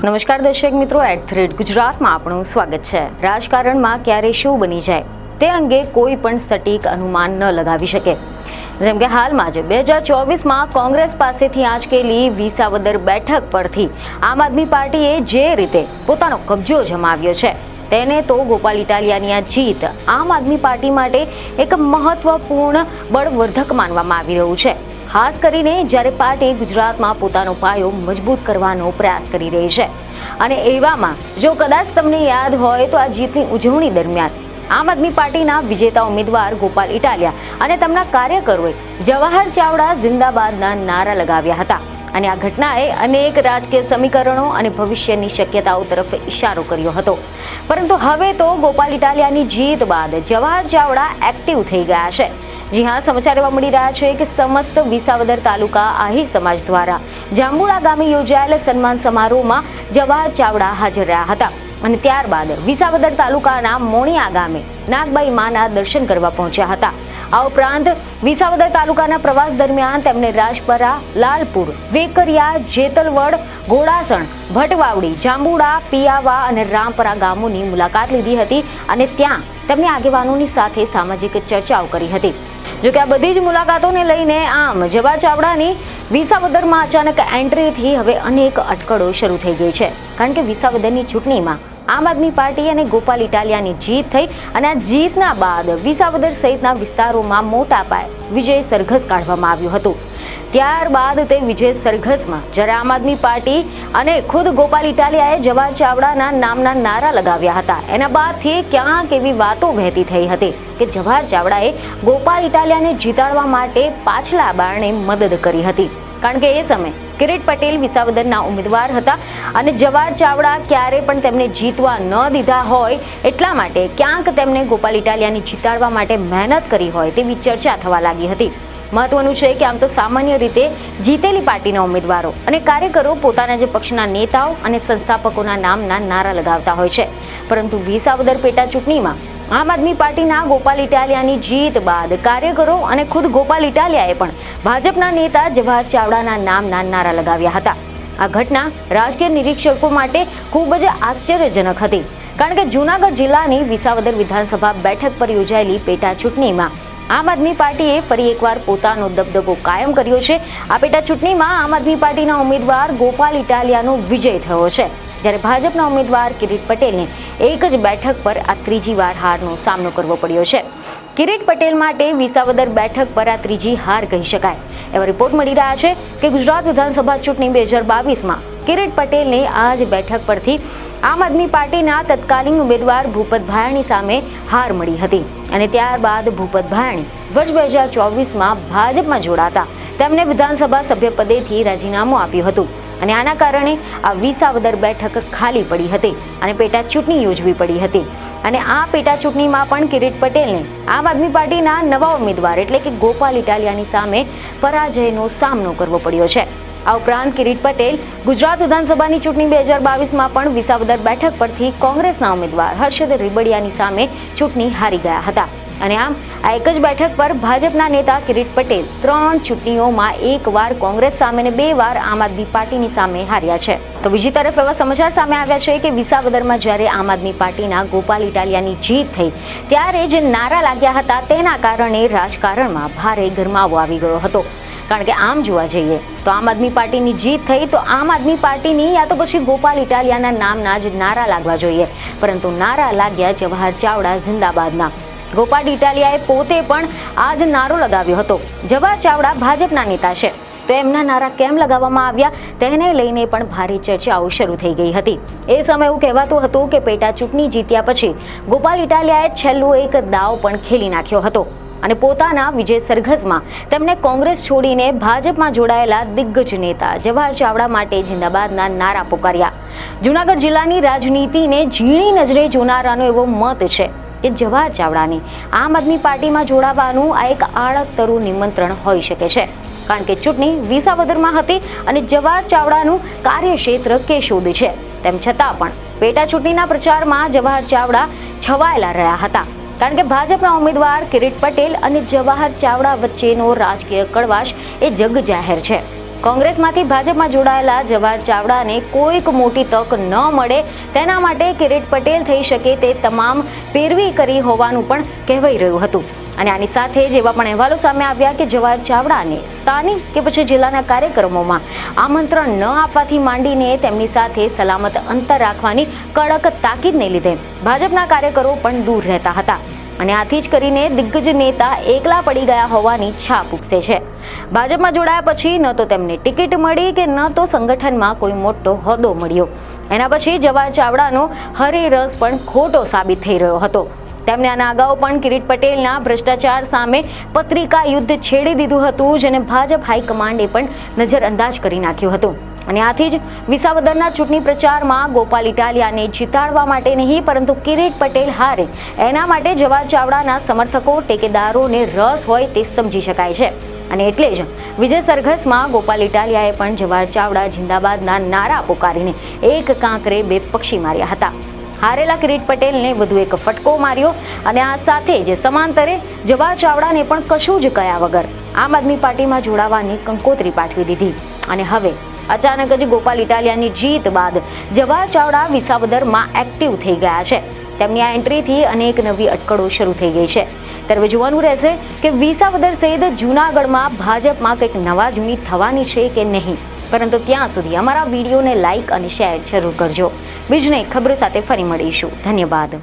નમસ્કાર દર્શક મિત્રો, @ગુજરાતમાં આપણું સ્વાગત છે। રાજકારણમાં ક્યારે શું બની જાય તે અંગે કોઈ પણ સટીક અનુમાન ન લગાવી શકે। જેમ કે હાલમાં જ 2024માં કોંગ્રેસ પાસેથી આંચકેલી વિસાવદર બેઠક પરથી આમ આદમી પાર્ટીએ જે રીતે પોતાનો કબજો જમાવ્યો છે તેને તો ગોપાલ ઇટાલિયાની આ જીત આમ આદમી પાર્ટી માટે એક મહત્વપૂર્ણ બળવર્ધક માનવામાં આવી રહ્યું છે। ખાસ કરીને જ્યારે પાર્ટી ગુજરાતમાં પોતાનો પાયો મજબૂત કરવાનો પ્રયાસ કરી રહી છે અને એવામાં જો કદાચ તમને યાદ હોય તો આ જીતની ઉજવણી દરમિયાન આમ આદમી પાર્ટીના વિજેતા ઉમેદવાર ગોપાલ ઇટાલિયા અને તેમના કાર્યકરોએ જવાહર ચાવડા જિંદાબાદના નારા લગાવ્યા હતા અને આ ઘટનાએ અનેક રાજકીય સમીકરણો અને ભવિષ્યની શક્યતાઓ તરફ ઇશારો કર્યો હતો। પરંતુ હવે તો ગોપાલ ઇટાલિયાની જીત બાદ જવાહર ચાવડા એક્ટિવ થઈ ગયા છે। જી હા, સમાચાર એવા મળી રહ્યા છે કે સમસ્ત વિસાવદર તાલુકા આહિર સમાજ દ્વારા જાંબુડા ગામે યોજાયેલ સન્માન સમારોહમાં જવાહર ચાવડા હાજર રહ્યા હતા અને ત્યારબાદ વિસાવદર તાલુકાના મોણિયા ગામે નાગબાઈ માના દર્શન કરવા પહોંચ્યા હતા। આ ઉપરાંત વિસાવદર તાલુકાના પ્રવાસ દરમિયાન તેમણે રાજપરા, લાલપુર, વેકરિયા, જેતલવડ, ઘોડાસણ, ભટવાવડી, જાંબુડા, પિયાવા અને રામપરા ગામોની મુલાકાત લીધી હતી અને ત્યાં તેમણે આગેવાનોની સાથે સામાજિક ચર્ચાઓ કરી હતી। જોકે આ બધી જ મુલાકાતોને લઈને આમ જવાહર ચાવડાની વિસાવદરમાં અચાનક એન્ટ્રીથી હવે અનેક અટકળો શરૂ થઈ ગઈ છે, કારણ કે વિસાવદરની ચૂંટણીમાં આમ આદમી પાર્ટી અને ગોપાલ ઇટાલિયાની જીત થઈ અને આ જીતના બાદ વિસાવદર સહિતના વિસ્તારોમાં મોટા પાયે વિજય સરઘસ કાઢવામાં આવ્યું હતું। ત્યારબાદ તે વિજય સરઘસમાં જ્યારે આમ આદમી પાર્ટી અને ખુદ ગોપાલ ઇટાલિયાએ જવાહર ચાવડાના નામના નારા લગાવ્યા હતા, એના બાદથી ક્યાંક એવી વાતો વહેતી થઈ હતી કે જવાહર ચાવડાએ ગોપાલ ઇટાલિયાને જીતાડવા માટે પાછલા બારણે મદદ કરી હતી, કારણ કે એ સમયે કિરીટ પટેલ વિસાવદરના ઉમેદવાર હતા અને જવાહર ચાવડા ક્યારે પણ તેમને જીતવા ન દીધા હોય એટલા માટે ક્યાંક તેમને ગોપાલ ઇટાલિયાને જીતાડવા માટે મહેનત કરી હોય તેવી ચર્ચા થવા લાગી હતી। મહત્વનું છે કે આમ તો સામાન્ય રીતે જીતેલી પાર્ટીના ઉમેદવારો અને કાર્યકરો પોતાના જે પક્ષના નેતાઓ અને સંસ્થાપકોના નામના નારા લગાવતા હોય છે, પરંતુ વિસાવદર પેટા ચૂંટણીમાં આમ આદમી પાર્ટીના ગોપાલ ઇટાલિયાની જીત બાદ કાર્યકરો અને ખુદ ગોપાલ ઇટાલિયાએ પણ ભાજપના નેતા જવાહર ચાવડાના નામના નારા લગાવ્યા હતા। આ ઘટના રાજકીય નિરીક્ષકો માટે ખૂબ જ આશ્ચર્યજનક હતી, કારણ કે જૂનાગઢ જિલ્લાની વિસાવદર વિધાનસભા બેઠક પર યોજાયેલી પેટા ચૂંટણીમાં આમ આદમી પાર્ટીએ ફરી એકવાર પોતાનો દબદબો કાયમ કર્યો છે। આ પેટા ચૂંટણીમાં આમ આદમી પાર્ટીના ઉમેદવાર ગોપાલ ઇટાલિયાનો વિજય થયો છે, જ્યારે ભાજપના ઉમેદવાર કિરીટ પટેલને એક જ બેઠક પર આ ત્રીજી વાર હારનો સામનો કરવો પડ્યો છે। કિરીટ પટેલ માટે વિસાવદર બેઠક પર આ ત્રીજી હાર કહી શકાય। એવા રિપોર્ટ મળી રહ્યા છે કે ગુજરાત વિધાનસભા ચૂંટણી 2022માં કિરીટ પટેલને આ જ બેઠક પરથી આમ આદમી પાર્ટીના તત્કાલીન ઉમેદવાર ભૂપત ભાયાણી સામે હાર મળી હતી અને ત્યારબાદ ભૂપત ભાયાણી વર્ષ 2024માં ભાજપમાં જોડાતા તેમને વિધાનસભા સભ્ય પદેથી રાજીનામું આપ્યું હતું અને આના કારણે આ વિસાવદર બેઠક ખાલી પડી હતી અને પેટા ચૂંટણી યોજવી પડી હતી અને આ પેટા ચૂંટણીમાં પણ કિરીટ પટેલને આમ આદમી પાર્ટીના નવા ઉમેદવાર એટલે કે ગોપાલ ઇટાલિયાની સામે પરાજયનો સામનો કરવો પડ્યો છે। આ ઉપરાંત કિરીટ પટેલ ગુજરાત વિધાનસભાની ચૂંટણી 2022માં પણ વિસાવદર બેઠક પરથી કોંગ્રેસના ઉમેદવાર હર્ષદ રીબડિયાની સામે ચૂંટણી હારી ગયા હતા અને આમ આ એક જ બેઠક પર ભાજપના નેતા કિરીટ પટેલ 3 ચૂંટણીઓમાં એકવાર કોંગ્રેસ સામે અને 2 વાર આમ આદમી પાર્ટીની સામે હાર્યા છે। તો બીજી તરફ એવા સમાચાર સામે આવ્યા છે કે વિસાવદરમાં જ્યારે આમ આદમી પાર્ટીના ગોપાલ ઇટાલિયાની જીત થઈ ત્યારે જે નારા લાગ્યા હતા તેના કારણે રાજકારણમાં ભારે ગરમાવો આવી ગયો હતો, કારણ કે આમ જોવા જઈએ તો આમ આદમી પાર્ટીની જીત થઈ તો આમ આદમી પાર્ટીની યા તો પછી ગોપાલ ઇટાલિયાના નામના જ નારા લાગવા જોઈએ, પરંતુ નારા લાગ્યા જવાહર ચાવડા જિંદાબાદના। ગોપાલ ઇટાલિયાએ પોતે પણ આ જ નારો લગાવ્યો હતો। જવાહર ચાવડા ભાજપના નેતા છે તો એમના નારા કેમ લગાવવામાં આવ્યા તેને લઈને પણ ભારે ચર્ચાઓ શરૂ થઈ ગઈ હતી। એ સમયે એવું કહેવાતું હતું કે પેટા ચૂંટણી જીત્યા પછી ગોપાલ ઇટાલિયાએ છેલ્લો એક દાવ પણ ખેલી નાખ્યો હતો અને પોતાના વિજય સરઘસમાં તેમણે કોંગ્રેસ છોડીને ભાજપમાં જોડાયેલા દિગ્ગજ નેતા જવાહર ચાવડા માટે જિંદાબાદના નારા પોકાર્યા। જૂનાગઢ જિલ્લાની રાજનીતિને ઝીણી નજરે જોનારાનો એવો મત છે કે જવાહર ચાવડાને આમ આદમી પાર્ટીમાં જોડાવાનું આ એક આડકતરું નિમંત્રણ હોઈ શકે છે, કારણ કે ચૂંટણી વિસાવદરમાં હતી અને જવાહર ચાવડાનું કાર્યક્ષેત્ર કેશોદ છે, તેમ છતાં પણ પેટા ચૂંટણીના પ્રચારમાં જવાહર ચાવડા છવાયેલા રહ્યા હતા, કારણ કે ભાજપના ઉમેદવાર કિરીટ પટેલ અને જવાહર ચાવડા વચ્ચેનો રાજકીય કડવાશ એ જગ જાહેર છે। કોંગ્રેસમાંથી ભાજપમાં જોડાયેલા જવાહર ચાવડાને કોઈક મોટી તક ન મળે તેના માટે કિરીટ પટેલ થઈ શકે તે તમામ પેરવી કરી હોવાનું પણ કહેવાઈ રહ્યું હતું. અને આની સાથે જ એવા પણ અહેવાલો સામે આવ્યા કે જવાહર ચાવડાને સ્થાનિક કે પછી જિલ્લાના કાર્યક્રમોમાં આમંત્રણ ન આપવાથી માંડીને તેમની સાથે સલામત અંતર રાખવાની કડક તાકીદને લીધે ભાજપના કાર્યકરો પણ દૂર રહેતા હતા. અને આથી જ કરીને દિગ્ગજ નેતા એકલા પડી ગયા હોવાની છાપ ઉપસે છે. ભાજપમાં જોડાયા પછી ન તો તેમને ટિકિટ મળી કે ન તો સંગઠનમાં કોઈ મોટો હોદ્દો મળ્યો. એના પછી જવાહર ચાવડાનો હરિરસ પણ ખોટો સાબિત થઈ રહ્યો હતો. તેમણે આના અગાઉ પણ કિરીટ પટેલના ભ્રષ્ટાચાર સામે પત્રિકા યુદ્ધ છેડી દીધું હતું, જેને ભાજપ હાઈકમાન્ડે પણ નજરઅંદાજ કરી નાખ્યું હતું. અને આથી જ વિસાવદરના ચૂંટણી પ્રચારમાં ગોપાલ ઇટાલિયાને જીતાડવા માટે નહીં પરંતુ કિરીટ પટેલ હારે એના માટે જવાહર ચાવડાના સમર્થકો ટેકેદારોને રસ હોય તે સમજી શકાય છે. અને એટલે જ વિજય સરઘસમાં ગોપાલ ઇટાલિયાએ પણ જવાહર ચાવડા જિંદાબાદના નારા પોકારીને એક કાંકરે બે પક્ષી માર્યા હતા. હારેલા કિરીટ પટેલને વધુ એક ફટકો માર્યો અને આ સાથે જ સમાંતરે જવાહર ચાવડાને પણ કશું જ કયા વગર આમ આદમી પાર્ટીમાં જોડાવાની કંકોત્રી પાઠવી દીધી. અને હવે અચાનક જ ગોપાલ ઇટાલિયાની જીત બાદ જવાહર ચાવડા વિસાવદરમાં એક્ટિવ થઈ ગયા છે. તેમની આ એન્ટ્રીથી અનેક નવી અટકળો શરૂ થઈ ગઈ છે. ત્યારે જોવાનું રહેશે કે વિસાવદર સહિત જૂનાગઢમાં ભાજપમાં કંઈક નવા જૂની થવાની છે કે નહીં. પરંતુ ત્યાં સુધી અમારા વિડીયોને લાઇક અને શેર જરૂર કરજો. બીજને ખબરો સાથે ફરી મળીશું. ધન્યવાદ.